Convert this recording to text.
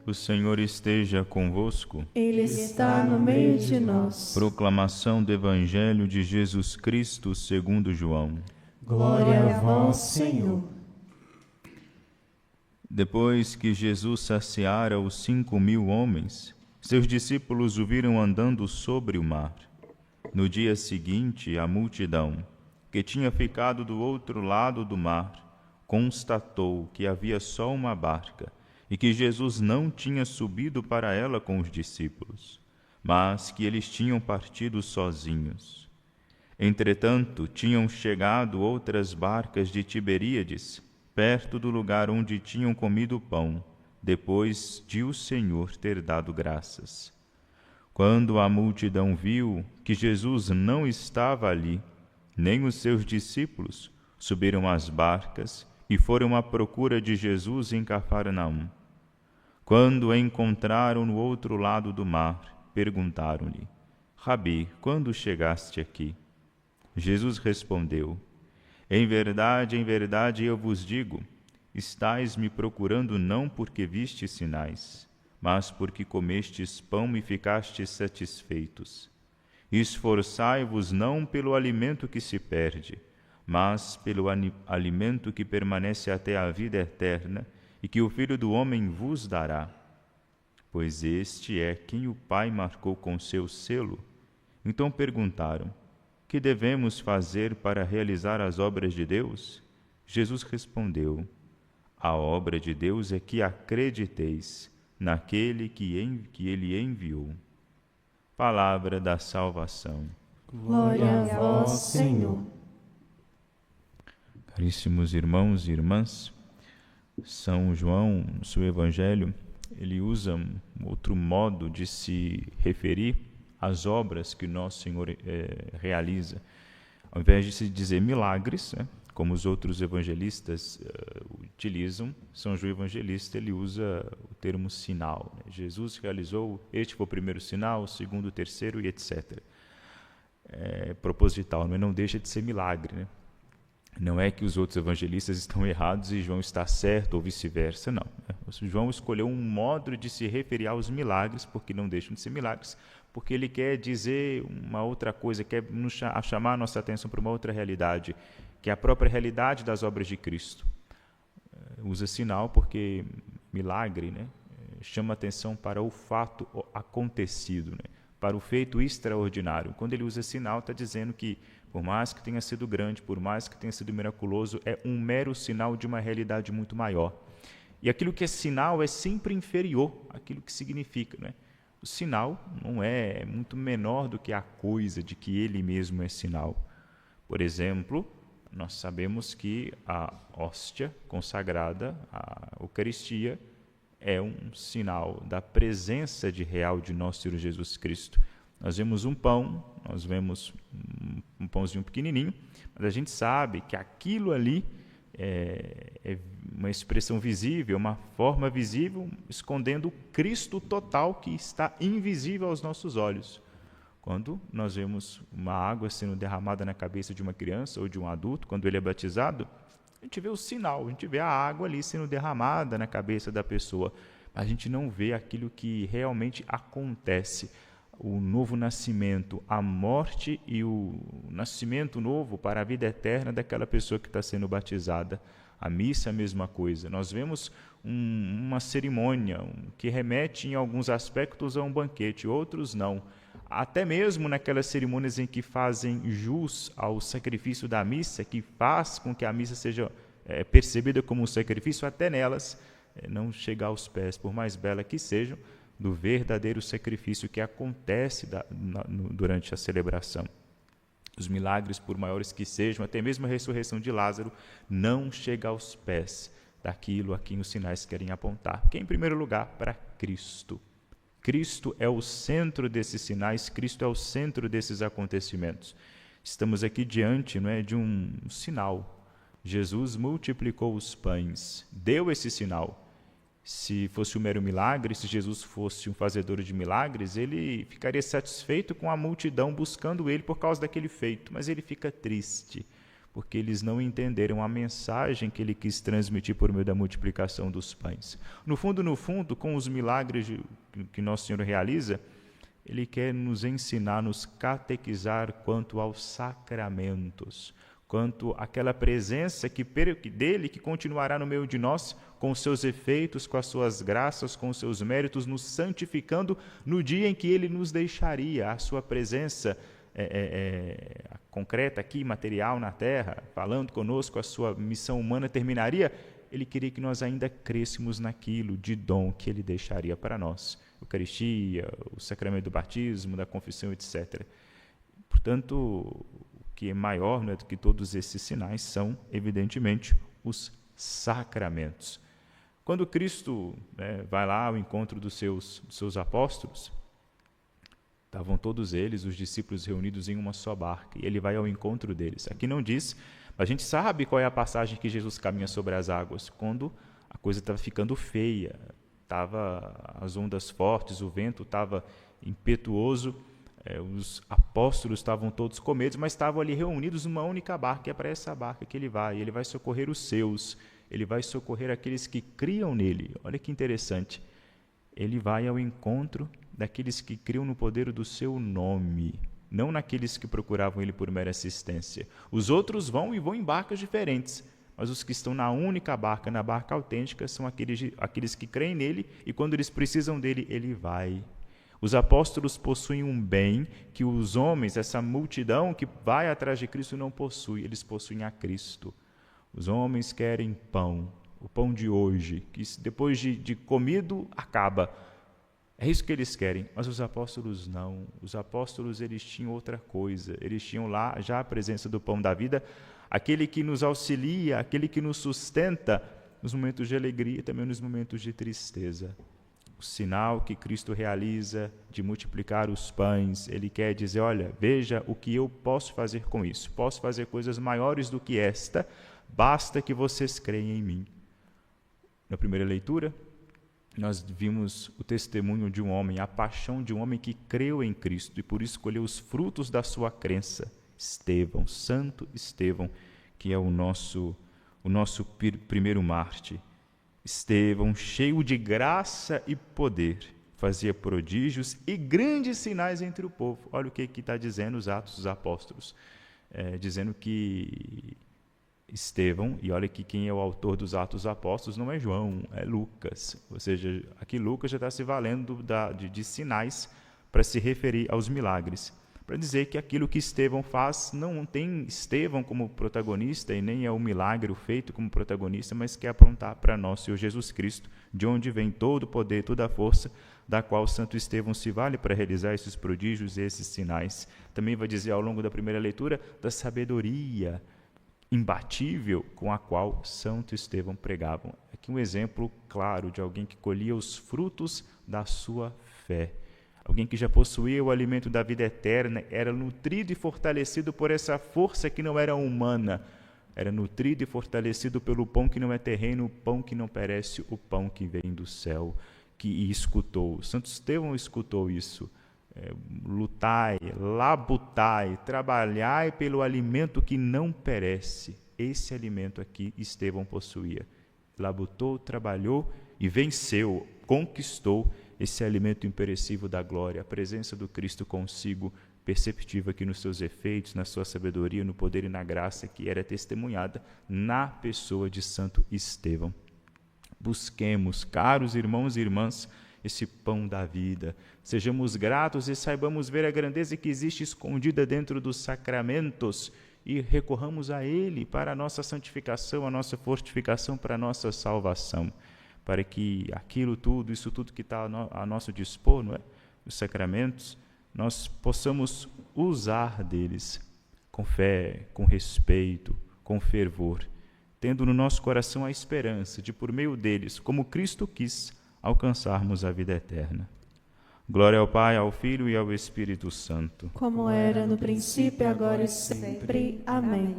O Senhor esteja convosco. Ele está no meio de nós. Proclamação do Evangelho de Jesus Cristo segundo João. Glória a vós, Senhor. Depois que Jesus saciara os 5.000 homens, seus discípulos o viram andando sobre o mar. No dia seguinte, a multidão, que tinha ficado do outro lado do mar, constatou que havia só uma barca e que Jesus não tinha subido para ela com os discípulos, mas que eles tinham partido sozinhos. Entretanto, tinham chegado outras barcas de Tiberíades, perto do lugar onde tinham comido o pão, depois de o Senhor ter dado graças. Quando a multidão viu que Jesus não estava ali, nem os seus discípulos, subiram às barcas e foram à procura de Jesus em Cafarnaum. Quando o encontraram no outro lado do mar, perguntaram-lhe: Rabi, quando chegaste aqui? Jesus respondeu: em verdade, eu vos digo, estais me procurando não porque vistes sinais, mas porque comestes pão e ficastes satisfeitos. Esforçai-vos não pelo alimento que se perde, mas pelo alimento que permanece até a vida eterna, e que o Filho do Homem vos dará. Pois este é quem o Pai marcou com seu selo. Então perguntaram: que devemos fazer para realizar as obras de Deus? Jesus respondeu: a obra de Deus é que acrediteis naquele que Ele enviou. Palavra da salvação. Glória a vós, Senhor. Caríssimos irmãos e irmãs, São João, no seu Evangelho, ele usa um outro modo de se referir às obras que Nosso Senhor realiza. Ao invés de se dizer milagres, como os outros evangelistas utilizam, São João Evangelista ele usa o termo sinal. Jesus realizou, este foi o primeiro sinal, o segundo, o terceiro e etc. É proposital, mas não deixa de ser milagre, Não é que os outros evangelistas estão errados e João está certo ou vice-versa, não. João escolheu um modo de se referir aos milagres, porque não deixam de ser milagres, porque ele quer dizer uma outra coisa, quer chamar a nossa atenção para uma outra realidade, que é a própria realidade das obras de Cristo. Usa sinal porque milagre, chama atenção para o fato acontecido, para o feito extraordinário. Quando ele usa sinal, está dizendo que, por mais que tenha sido grande, por mais que tenha sido miraculoso, é um mero sinal de uma realidade muito maior. E aquilo que é sinal é sempre inferior àquilo que significa, O sinal não é muito menor do que a coisa de que ele mesmo é sinal. Por exemplo, nós sabemos que a hóstia consagrada, a Eucaristia, é um sinal da presença real de nosso Senhor Jesus Cristo. Nós vemos um pão, nós vemos um pãozinho pequenininho, mas a gente sabe que aquilo ali é uma expressão visível, uma forma visível, escondendo o Cristo total que está invisível aos nossos olhos. Quando nós vemos uma água sendo derramada na cabeça de uma criança ou de um adulto, quando ele é batizado, a gente vê o sinal, a gente vê a água ali sendo derramada na cabeça da pessoa, mas a gente não vê aquilo que realmente acontece. O novo nascimento, a morte e o nascimento novo para a vida eterna daquela pessoa que está sendo batizada. A missa é a mesma coisa. Nós vemos uma cerimônia que remete em alguns aspectos a um banquete, outros não. Até mesmo naquelas cerimônias em que fazem jus ao sacrifício da missa, que faz com que a missa seja percebida como um sacrifício, até nelas não chega aos pés, por mais bela que sejam, do verdadeiro sacrifício que acontece durante a celebração. Os milagres, por maiores que sejam, até mesmo a ressurreição de Lázaro, não chega aos pés daquilo a quem os sinais querem apontar, que é, em primeiro lugar, para Cristo. Cristo é o centro desses sinais, Cristo é o centro desses acontecimentos. Estamos aqui diante de um sinal. Jesus multiplicou os pães, deu esse sinal. Se fosse um mero milagre, se Jesus fosse um fazedor de milagres, ele ficaria satisfeito com a multidão buscando ele por causa daquele feito, mas ele fica triste, porque eles não entenderam a mensagem que ele quis transmitir por meio da multiplicação dos pães. No fundo, com os milagres que Nosso Senhor realiza, ele quer nos ensinar, nos catequizar quanto aos sacramentos, quanto àquela presença dele que continuará no meio de nós, com os seus efeitos, com as suas graças, com os seus méritos, nos santificando no dia em que ele nos deixaria. A sua presença concreta aqui, material na terra, falando conosco, a sua missão humana terminaria. Ele queria que nós ainda crescêssemos naquilo de dom que ele deixaria para nós. Eucaristia, o sacramento do batismo, da confissão, etc. Portanto, o que é maior, né, do que todos esses sinais são, evidentemente, os sacramentos. Quando Cristo, né, vai lá ao encontro dos seus apóstolos, estavam todos eles, os discípulos, reunidos em uma só barca, e ele vai ao encontro deles. Aqui não diz, mas a gente sabe qual é a passagem que Jesus caminha sobre as águas, quando a coisa estava ficando feia, estava as ondas fortes, o vento estava impetuoso, os apóstolos estavam todos com medo, mas estavam ali reunidos numa única barca, e é para essa barca que ele vai socorrer os seus, ele vai socorrer aqueles que criam nele. Olha que interessante, ele vai ao encontro daqueles que criam no poder do seu nome, não naqueles que procuravam ele por mera assistência. Os outros vão em barcas diferentes, mas os que estão na única barca, na barca autêntica, são aqueles que creem nele, e quando eles precisam dele, ele vai. Os apóstolos possuem um bem que os homens, essa multidão que vai atrás de Cristo, não possui, eles possuem a Cristo. Os homens querem pão, o pão de hoje, que depois de comido, acaba. É isso que eles querem, mas os apóstolos não. Os apóstolos, eles tinham outra coisa, eles tinham lá já a presença do pão da vida, aquele que nos auxilia, aquele que nos sustenta nos momentos de alegria e também nos momentos de tristeza. O sinal que Cristo realiza de multiplicar os pães, ele quer dizer, olha, veja o que eu posso fazer com isso. Posso fazer coisas maiores do que esta, basta que vocês creiam em mim. Na primeira leitura, nós vimos o testemunho de um homem, a paixão de um homem que creu em Cristo e por isso escolheu os frutos da sua crença. Estevão, Santo Estevão, que é o nosso primeiro mártir. Estevão, cheio de graça e poder, fazia prodígios e grandes sinais entre o povo. Olha o que está dizendo os Atos dos Apóstolos, dizendo que Estevão, e olha que quem é o autor dos Atos dos Apóstolos não é João, é Lucas. Ou seja, aqui Lucas já está se valendo de sinais para se referir aos milagres, para dizer que aquilo que Estevão faz não tem Estevão como protagonista e nem é o milagre feito como protagonista, mas quer apontar para nosso Senhor Jesus Cristo, de onde vem todo o poder, toda a força, da qual Santo Estevão se vale para realizar esses prodígios e esses sinais. Também vai dizer ao longo da primeira leitura da sabedoria imbatível com a qual Santo Estevão pregava. Aqui um exemplo claro de alguém que colhia os frutos da sua fé. Alguém que já possuía o alimento da vida eterna, era nutrido e fortalecido por essa força que não era humana, era nutrido e fortalecido pelo pão que não é terreno, o pão que não perece, o pão que vem do céu, que escutou. Santo Estevão escutou isso. Lutai, labutai, trabalhai pelo alimento que não perece. Esse alimento aqui Estevão possuía. Labutou, trabalhou e venceu, conquistou esse alimento imperecível da glória, a presença do Cristo consigo, perceptível aqui nos seus efeitos, na sua sabedoria, no poder e na graça que era testemunhada na pessoa de Santo Estevão. Busquemos, caros irmãos e irmãs, esse pão da vida. Sejamos gratos e saibamos ver a grandeza que existe escondida dentro dos sacramentos e recorramos a ele para a nossa santificação, a nossa fortificação, para a nossa salvação, para que isso tudo que está a nosso dispor, não é? Os sacramentos, nós possamos usar deles com fé, com respeito, com fervor, tendo no nosso coração a esperança de, por meio deles, como Cristo quis, alcançarmos a vida eterna. Glória ao Pai, ao Filho e ao Espírito Santo. Como era no princípio, agora e sempre. Amém.